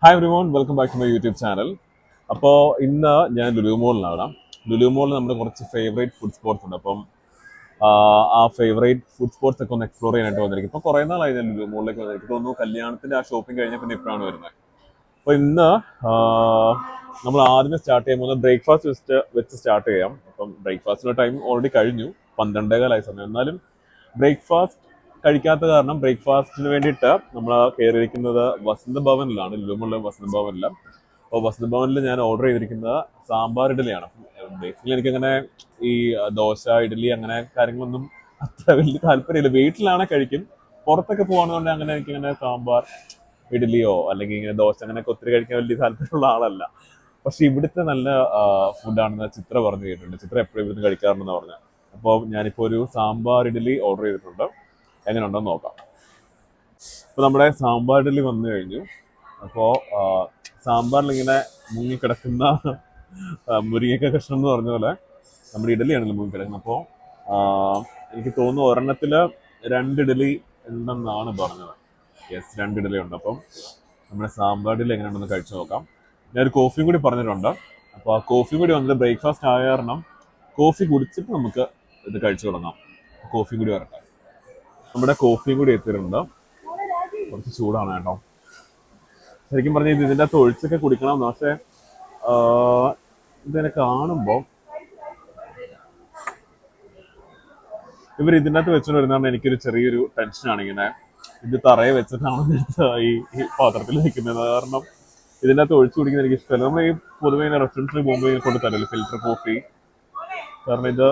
Hi everyone welcome back to my YouTube channel. അപ്പോൾ ഇന്ന് ഞാൻ ലുലു മോളിലാണ്. ലുലു മോളിൽ നമ്മുടെ കുറച്ച് ഫേവറേറ്റ് ഫുഡ് സ്പോട്സ് ഉണ്ട്. അപ്പം ആ ഫേവറേറ്റ് ഫുഡ് സ്പോട്സ് ഒക്കെ ഒന്ന് എക്സ്പ്ലോർ ചെയ്യാനായിട്ട് വന്നിരിക്കും. ഇപ്പോൾ കുറേ നാളായി ഞാൻ ലുലു മോളിലേക്ക് വന്നിരിക്കും. തോന്നുന്നു കല്യാണത്തിൻ്റെ ആ ഷോപ്പിംഗ് കഴിഞ്ഞാൽ പിന്നെ ഇപ്പോഴാണ് വരുന്നത്. അപ്പോൾ ഇന്ന് നമ്മൾ ആദ്യമേ സ്റ്റാർട്ട് ചെയ്യാൻ പോകുന്നത് ബ്രേക്ക്ഫാസ്റ്റ് വെച്ച് സ്റ്റാർട്ട് ചെയ്യാം. അപ്പം ബ്രേക്ക്ഫാസ്റ്റിൻ്റെ ടൈം ഓൾറെഡി കഴിഞ്ഞു, 12:15 സമയം. എന്നാലും ബ്രേക്ക്ഫാസ്റ്റ് കഴിക്കാത്ത കാരണം ബ്രേക്ക്ഫാസ്റ്റിന് വേണ്ടിയിട്ട് നമ്മൾ കയറിയിരിക്കുന്നത് വസന്ത ഭവനിലാണ്, ലുലുമുള്ള വസന്ത ഭവനിൽ. അപ്പോൾ വസന്ത ഭവനിൽ ഞാൻ ഓർഡർ ചെയ്തിരിക്കുന്നത് സാമ്പാർ ഇഡലിയാണ്. ബേസിക്കലി എനിക്കങ്ങനെ ഈ ദോശ ഇഡലി അങ്ങനെ കാര്യങ്ങളൊന്നും അത്ര വലിയ താല്പര്യമില്ല. വീട്ടിലാണെ കഴിക്കും, പുറത്തൊക്കെ പോകുന്നതുകൊണ്ട് അങ്ങനെ എനിക്കിങ്ങനെ സാമ്പാർ ഇഡലിയോ അല്ലെങ്കിൽ ഇങ്ങനെ ദോശ അങ്ങനെയൊക്കെ ഒത്തിരി കഴിക്കാൻ വലിയ താല്പര്യമുള്ള ആളല്ല. പക്ഷെ ഇവിടുത്തെ നല്ല ഫുഡാണെന്ന് ചിത്ര പറഞ്ഞു കേട്ടിട്ടുണ്ട്. ചിത്ര എപ്പോഴും ഇവിടുന്ന് കഴിക്കാറുണ്ടെന്ന് പറഞ്ഞത്. അപ്പോൾ ഞാനിപ്പോൾ ഒരു സാമ്പാർ ഇഡലി ഓർഡർ ചെയ്തിട്ടുണ്ട്. എങ്ങനെ ഉണ്ടെന്ന് നോക്കാം. അപ്പോൾ നമ്മുടെ സാമ്പാർ ഇഡലി വന്നു കഴിഞ്ഞു. അപ്പോൾ സാമ്പാറിൽ ഇങ്ങനെ മുങ്ങിക്കിടക്കുന്ന മുരിങ്ങക്ക കഷ്ണം എന്ന് പറഞ്ഞ പോലെ നമ്മുടെ ഇഡലിയാണല്ലോ മുങ്ങിക്കിടക്കുന്നത്. അപ്പോൾ എനിക്ക് തോന്നുന്നു ഒരെണ്ണത്തിൽ 2 ഇഡലി ഉണ്ടെന്നാണ് പറഞ്ഞത്. യെസ്, 2 ഇഡലി ഉണ്ട്. അപ്പം നമ്മുടെ സാമ്പാർ ഇഡലി എങ്ങനെയുണ്ടെന്ന് കഴിച്ചു നോക്കാം. ഞാനൊരു കോഫിയും കൂടി പറഞ്ഞിട്ടുണ്ട്. അപ്പോൾ ആ കോഫി കൂടി വന്നിട്ട് ബ്രേക്ക്ഫാസ്റ്റ് ആയ കാരണം കോഫി കുടിച്ചിട്ട് നമുക്ക് ഇത് കഴിച്ചു തുടങ്ങാം. കോഫി കൂടി വരട്ടെ. നമ്മുടെ കോഫിയും കൂടി എത്തിയിട്ടുണ്ട്. കുറച്ച് ചൂടാണ് കേട്ടോ. ശരിക്കും പറഞ്ഞാൽ ഇതിൻ്റെ അകത്ത് ഒഴിച്ചൊക്കെ കുടിക്കണം. പക്ഷേ ഇതിനെ കാണുമ്പോൾ ഇവർ ഇതിൻ്റെ അകത്ത് വെച്ചുകൊണ്ട് വരുന്നതാണ് എനിക്കൊരു ചെറിയൊരു ടെൻഷനാണ്. ഇങ്ങനെ ഇത് തറയെ വെച്ചിട്ടാണ് ഈ പാത്രത്തിൽ നിൽക്കുന്നത്. കാരണം ഇതിൻ്റെ അകത്ത് ഒഴിച്ചു കുടിക്കുന്നത് എനിക്ക് ഇഷ്ടമല്ല. നമ്മൾ ഈ പൊതുവെ റെസ്റ്റോറൻറ്റിൽ പോകുമ്പോൾ കൊണ്ട് തരല്ലോ ഫിൽറ്റർ കോഫി. കാരണം ഇത്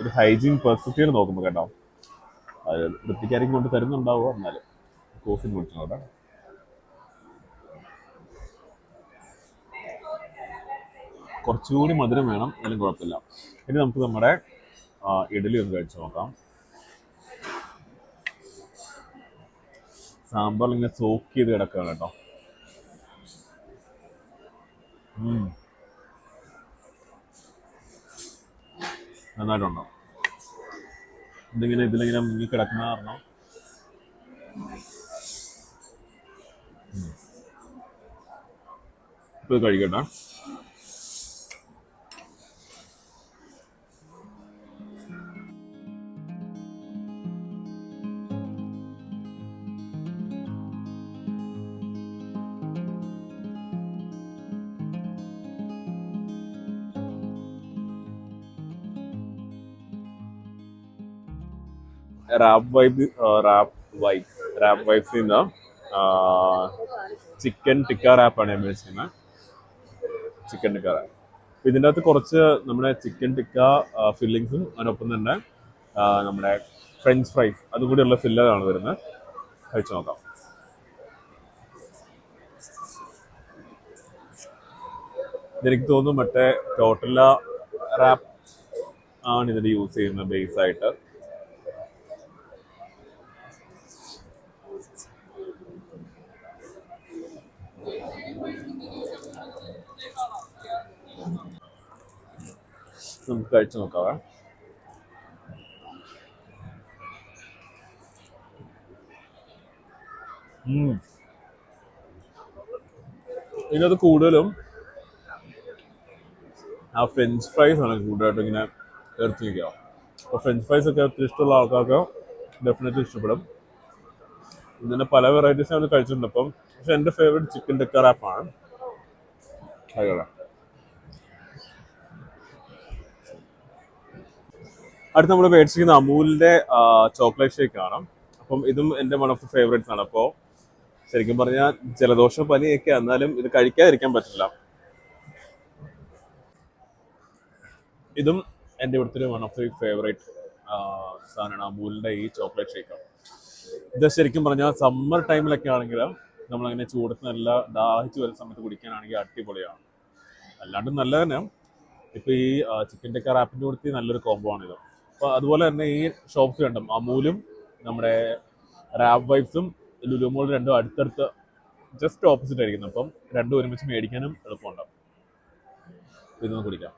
ഒരു ഹൈജീൻ പെർസ്പെക്റ്റീവ് നോക്കുമ്പോൾ കേട്ടോ, അത് വൃത്തിക്കാരിക്കും കൊണ്ട് തരുന്നുണ്ടാവുക. എന്നാലും കോഫി കുടിച്ചോട്ടെ. കുറച്ചുകൂടി മധുരം വേണം, എന്നാലും കുഴപ്പമില്ല. ഇനി നമുക്ക് നമ്മുടെ ഇഡലി ഒന്ന് കഴിച്ചു നോക്കാം. സാമ്പാർ ഇങ്ങനെ സോക്ക് ചെയ്ത് കിടക്കുകയാണ് കേട്ടോ. നന്നായിട്ടുണ്ടോ? ഇതിലിങ്ങനെ മുങ്ങി കിടക്കുന്ന കാരണം ഇപ്പോൾ കഴിക്കട്ടെ. റാപ്പ് വൈബ്സിൽ നിന്ന് ചിക്കൻ ടിക്ക റാപ്പാണ് ഞാൻ മേടിച്ചിരുന്നത്. Chicken tikka rap. ഇതിൻ്റെ അകത്ത് കുറച്ച് നമ്മുടെ ചിക്കൻ ടിക്ക ഫില്ലിങ്സും അതിനൊപ്പം തന്നെ നമ്മുടെ ഫ്രഞ്ച് ഫ്രൈസ് അതും കൂടിയുള്ള ഫില്ലറാണ് വരുന്നത്. കഴിച്ചു നോക്കാം. ഇതെനിക്ക് തോന്നുന്നു മറ്റേ ടോട്ടല റാപ്പ് ആണ് ഇതിന് യൂസ് ചെയ്യുന്നത് ബേസായിട്ട്. നമുക്ക് കഴിച്ചു നോക്കാവേ. ഇതിനകത്ത് കൂടുതലും ആ ഫ്രഞ്ച് ഫ്രൈസ് ആണ് കൂടുതലായിട്ട് ഇങ്ങനെ എടുത്ത് വയ്ക്കുക. അപ്പോൾ ഫ്രഞ്ച് ഫ്രൈസ് ഒക്കെ ഒത്തിരി ഇഷ്ടമുള്ള ആൾക്കാർക്ക് ഡെഫിനറ്റ്ലി ഇഷ്ടപ്പെടും. ഇതിൻ്റെ പല വെറൈറ്റീസ് ഞാൻ കഴിച്ചിട്ടുണ്ട്. അപ്പം പക്ഷെ എൻ്റെ ഫേവറേറ്റ് ചിക്കൻ ടിക്ക റാപ്പാണ്. ആയിക്കോട്ടെ. അടുത്ത് നമ്മൾ മേടിച്ചിരിക്കുന്ന അമൂലിൻ്റെ ചോക്ലേറ്റ് ഷേക്ക് ആണ്. അപ്പം ഇതും എൻ്റെ വൺ ഓഫ് ദി ഫേവറേറ്റ്സ് ആണ്. അപ്പോൾ ശരിക്കും പറഞ്ഞാൽ ജലദോഷം പനിയൊക്കെ എന്നാലും ഇത് കഴിക്കാതിരിക്കാൻ പറ്റില്ല. ഇതും എൻ്റെ ഇവിടുത്തെ ഒരു വൺ ഓഫ് ദി ഫേവറേറ്റ് സാധനമാണ്, അമൂലിൻ്റെ ഈ ചോക്ലേറ്റ് ഷേക്ക്. ഇത് ശരിക്കും പറഞ്ഞാൽ സമ്മർ ടൈമിലൊക്കെ ആണെങ്കിൽ നമ്മളങ്ങനെ ചൂടത്ത് നല്ല ദാഹിച്ച് വരുന്ന സമയത്ത് കുടിക്കാനാണെങ്കിൽ അടിപൊളിയാണ്. അല്ലാണ്ട് നല്ല തന്നെ. ഇപ്പോൾ ഈ ചിക്കൻ ടിക്ക റാപ്പിൻ്റെ കൊടുത്ത് നല്ലൊരു കോംബോ ആണിത്. അപ്പോൾ അതുപോലെ തന്നെ ഈ ഷോപ്സ് കണ്ടും അമൂലും നമ്മുടെ റാപ്പ് വൈബ്സും ലുലു മോൾ രണ്ടും അടുത്തടുത്ത് ജസ്റ്റ് ഓപ്പോസിറ്റ് ആയിരിക്കുന്നു. അപ്പം രണ്ടും ഒരുമിച്ച് മേടിക്കാനും എളുപ്പമുണ്ടാവും. ഇതൊന്ന് കുടിക്കാം.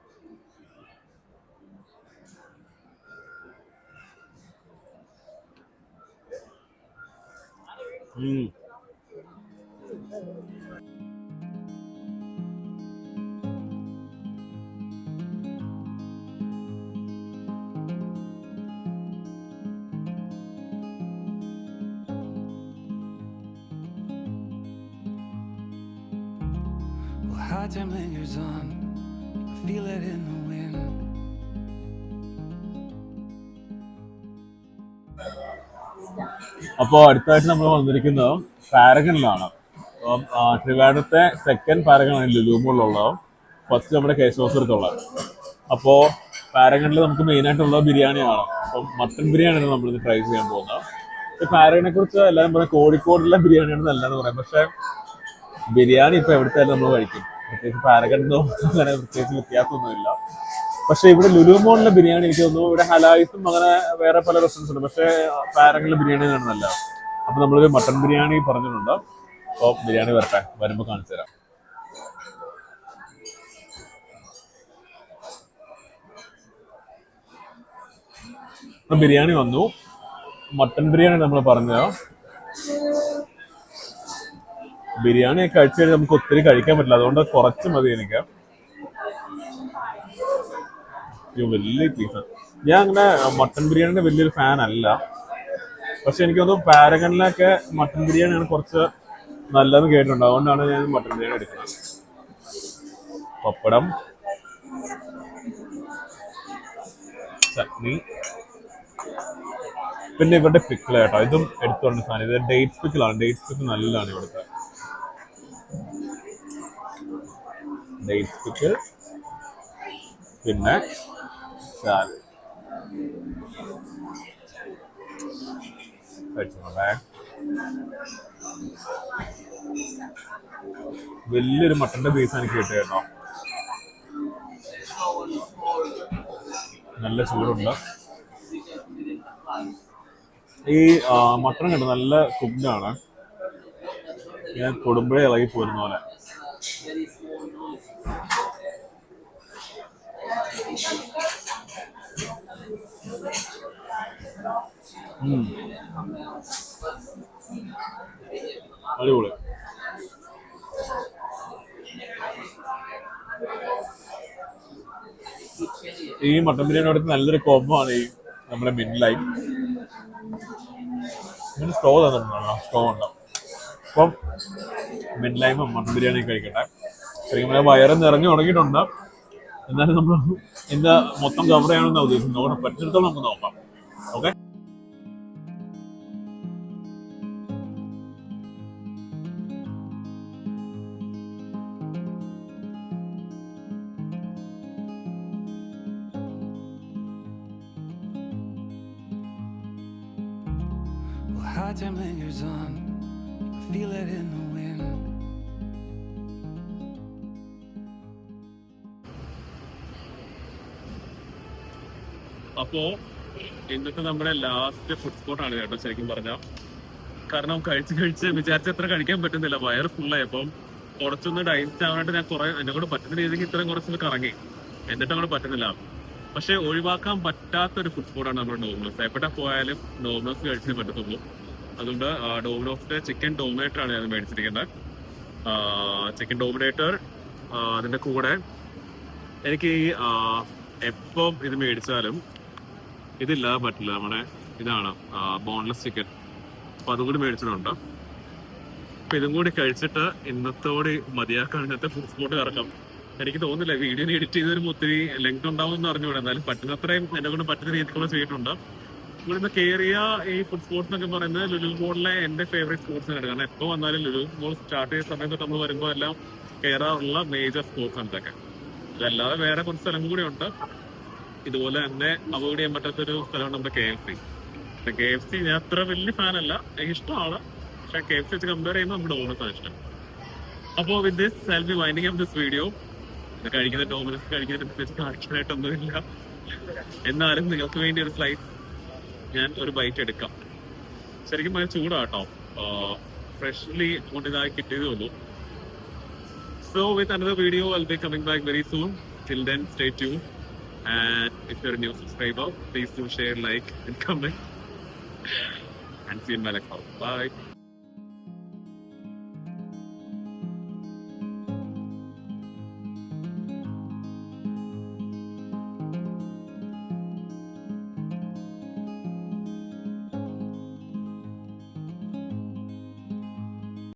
High time lingers on, I feel it in the wind. അപ്പോൾ അടുത്തായിട്ട് നമ്മൾ വന്നിരിക്കുന്നത് പാരഗണിലാണ്. അപ്പം ട്രിവാൻഡ്രത്തെ സെക്കൻഡ് പാരഗണാണ് ലുലുമോളിലുള്ളത്. ഫസ്റ്റ് നമ്മുടെ കേശവസുരത്തുള്ളത്. അപ്പോൾ പാരഗണിൽ നമുക്ക് മെയിനായിട്ടുള്ളത് ബിരിയാണിയാണ്. അപ്പം മട്ടൺ ബിരിയാണിയാണ് നമ്മളിത് ട്രൈ ചെയ്യാൻ പോകുന്നത്. ഈ പാരഗണിനെ കുറിച്ച് എല്ലാവരും പറയാം കോഴിക്കോടുള്ള ബിരിയാണിയാണ് നല്ലതെന്ന് പറയാം. പക്ഷേ ബിരിയാണി ഇപ്പോൾ എവിടുത്തെ നമ്മൾ കഴിക്കും. പ്രത്യേകിച്ച് പാരഗണിനോ അങ്ങനെ പ്രത്യേകിച്ച് വ്യത്യാസമൊന്നുമില്ല. പക്ഷെ ഇവിടെ ലുലുമോളിലെ ബിരിയാണി എനിക്ക് തോന്നുന്നു ഇവിടെ ഹലായിസും അങ്ങനെ വേറെ പല റെസ്റ്റോറൻസ് ഉണ്ട്. പക്ഷേ പാരഗണിലെ ബിരിയാണിയാണ് നല്ലത്. അപ്പൊ നമ്മളൊരു മട്ടൺ ബിരിയാണി പറഞ്ഞിട്ടുണ്ട്. അപ്പോൾ ബിരിയാണി വരട്ടെ, വരുമ്പോൾ കാണിച്ചു തരാം. ബിരിയാണി വന്നു. മട്ടൺ ബിരിയാണി നമ്മൾ പറഞ്ഞത്. ബിരിയാണി കഴിച്ചു കഴിഞ്ഞാൽ നമുക്ക് ഒത്തിരി കഴിക്കാൻ പറ്റില്ല, അതുകൊണ്ട് കുറച്ച് മതി എനിക്ക്. വലിയ പീസ്. ഞാൻ അങ്ങനെ മട്ടൺ ബിരിയാണിയുടെ വലിയൊരു ഫാൻ അല്ല. പക്ഷെ എനിക്ക് തോന്നുന്നു പാരഗണിലൊക്കെ മട്ടൺ ബിരിയാണിയാണ് കുറച്ച് നല്ലതെന്ന് കേട്ടിട്ടുണ്ട്. അതുകൊണ്ടാണ് ഞാൻ മട്ടൺ ബിരിയാണി എടുക്കുന്നത്. പപ്പടം, ചട്നി, പിന്നെ ഇവരുടെ പിക്കിൾ കേട്ടോ, ഇതും എടുത്തോണ്ട് സാധനം. ഇത് ഡേറ്റ്സ് പിക്കിളാണ്. ഡേറ്റ്സ് പിക്കിൾ നല്ലതാണ് ഇവിടുത്തെ. ഡേറ്റ്സ് പിക്കിൾ, പിന്നെ സാലഡ് കഴിച്ചോളേ. വലിയൊരു മട്ടന്റെ പീസാണ് എനിക്ക് കിട്ടിയത് കേട്ടോ. നല്ല ചൂടുണ്ട്. ഈ മട്ടൺ കണ്ടോ നല്ല കുക്കാണ്. ഞാൻ കൊടുമ്പഴേ ഇളകി പോരുന്ന പോലെ. അടിപൊളി. ഈ മട്ടൻ ബിരിയാണിയോട് നല്ലൊരു കോംബോണ് ഈ നമ്മുടെ മിഡ് ലൈം. ഇങ്ങനെ സ്റ്റോ തന്നിട്ടുണ്ടോ? സ്റ്റോ ഉണ്ടാവും. അപ്പം മിഡ് ലൈമും മട്ടൻ ബിരിയാണി കഴിക്കട്ടെ. ശരിക്കും നമ്മുടെ വയറ് നിറഞ്ഞു തുടങ്ങിയിട്ടുണ്ട്. എന്നാലും നമ്മൾ ഇന്ന് മൊത്തം കവർ ചെയ്യാണെന്നാണ് ഉദ്ദേശിക്കുന്നത്. പറ്റിടത്തോളം നമുക്ക് നോക്കാം. Okay. High time lingers on, I feel it in the wind. അപ്പോ ഇന്നത്തെ നമ്മുടെ ലാസ്റ്റ് ഫുഡ് സ്പോട്ടാണ് കേട്ടോ ശരിക്കും പറഞ്ഞാൽ. കാരണം കഴിച്ച് വിചാരിച്ചത്ര കഴിക്കാൻ പറ്റുന്നില്ല, വയറ് ഫുള്ളായി. അപ്പം കുറച്ചൊന്ന് ഡൈജസ്റ്റ് ആവാനായിട്ട് ഞാൻ എന്നെ കൂടെ പറ്റുന്ന രീതിക്ക് ഇത്രയും കുറച്ചൊന്ന് കറങ്ങി, എന്നിട്ട് അങ്ങോട്ട് പറ്റുന്നില്ല. പക്ഷെ ഒഴിവാക്കാൻ പറ്റാത്തൊരു ഫുഡ് സ്പോട്ടാണ് നമ്മുടെ ഡോമിനോസ്. എവിടെ പോയാലും ഡോമിനോസ് കഴിച്ചേ പറ്റത്തുള്ളൂ. അതുകൊണ്ട് ഡോമിനോസിന്റെ ചിക്കൻ ഡോമിനേറ്റർ ആണ് ഞാൻ മേടിച്ചിരിക്കുന്നത്. Chicken dominator. അതിന്റെ കൂടെ എനിക്ക് ഈ എപ്പം ഇത് മേടിച്ചാലും ഇതില്ലാതെ പറ്റില്ല. നമ്മുടെ ഇതാണ് ബോൺലെസ് ചിക്കൻ. അപ്പൊ അതും കൂടി മേടിച്ചിട്ടുണ്ട്. അപ്പൊ ഇതും കൂടി കഴിച്ചിട്ട് ഇന്നത്തോടെ മതിയാക്കാൻ ഇന്നത്തെ ഫുഡ് സ്പോട്ട് ഇറക്കാം. എനിക്ക് തോന്നുന്നില്ല വീഡിയോ എഡിറ്റ് ചെയ്തൊരു ഒത്തിരി ലെങ്ത് ഉണ്ടാവും എന്ന് അറിഞ്ഞുകൂടെ. എന്നാലും പറ്റുന്നത്രയും എന്നെ കൊണ്ട് പറ്റുന്ന രീതിക്കുള്ള ചെയ്തിട്ടുണ്ട്. ഇവിടുന്ന് കയറിയ ഈ ഫുഡ് സ്പോർട്സ് എന്നൊക്കെ പറയുന്നത് ലുലു മോളിലെ എന്റെ ഫേവറേറ്റ് സ്പോർട്സ് ആണ്. കാരണം എപ്പോൾ വന്നാലും ലുലു മോൾ സ്റ്റാർട്ട് ചെയ്ത സമയത്ത് നമ്മൾ വരുമ്പോൾ എല്ലാം കയറാറുള്ള മേജർ സ്പോർട്സ് ആണ് ഇതൊക്കെ. ഇതല്ലാതെ വേറെ കുറച്ച് സ്ഥലം കൂടി ഉണ്ട്. ഇതുപോലെ തന്നെ അവോയ്ഡ് ചെയ്യാൻ പറ്റാത്തൊരു സ്ഥലമാണ് നമ്മുടെ KFC. KFC ഞാൻ അത്ര വലിയ ഫാനല്ല, എനിക്ക് ഇഷ്ടമാണ്. പക്ഷെ KFC വെച്ച് കമ്പയർ ചെയ്യുമ്പോൾ നമ്മുടെ ഡോമിനോസ് ആണ് ഇഷ്ടം. അപ്പോൾ with this I will be winding up this video. കഴിക്കുന്ന ഡോമിനോസ് കഴിക്കുന്നതിനെ പ്രത്യേകിച്ച് കാണിക്കാനായിട്ടൊന്നുമില്ല. എന്നാലും നിങ്ങൾക്ക് വേണ്ടി ഒരു സ്ലൈസ് ഞാൻ ഒരു ബൈറ്റ് എടുക്കാം. ശരിക്കും ഭയങ്കര ചൂടാട്ടോ, ഫ്രഷ്ലി ഇതായി കിട്ടിയതേ ഉള്ളൂ. So with another video I'll be coming back very soon. Till then stay tuned, and if you're a new subscriber please do share, like and comment, and see you in my next video. Bye.